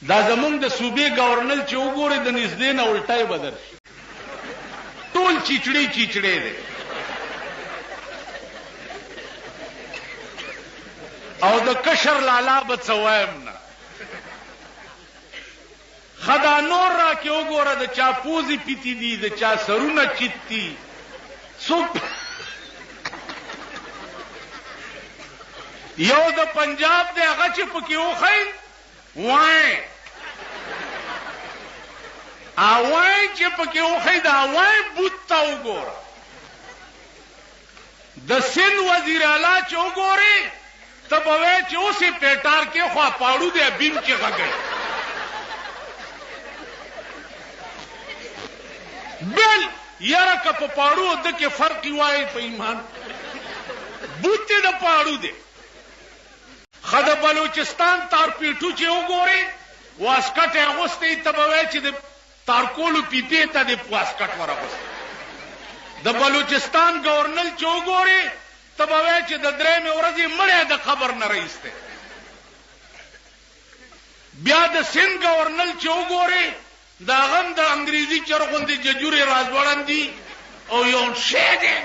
دا زمونږ د صوبې گورنر چې وګوري د نږدې نه الټای بدر ټول چیچړې چیچړې دی او د کشر لالا به څه وایم نه خدا نور را کې وګوره د چا پوزې پیتې دي د چا سرونه چیت دي څوک یو د پنجاب دی هغه چې پکې وخی وای اوای چې پکې وخی دا وای بوت ته وګوره د سند وزیر اعلی چې وګوري ته به وایې چې اوسې پیټار کې خوا پاړو دی بیم کې غږی بل یاره که په پاړو د کې فرق وایي په ایمان بوت د پاړو دی خد بلوچستان تارپیټو چې وګوري واسکټ اغوستې ته به وایي چې د تارکولو پیپې ته د واسکټ ورغوستې د بلوچستان گورنر چې وګوري ته به وایي چې د درېیمې ورځې مړی د قبر نه راایستی بیا د سند گورنر چې وګوري دا غم د انګریزي چرغوندې ججورې راځوړندي او یو شی دی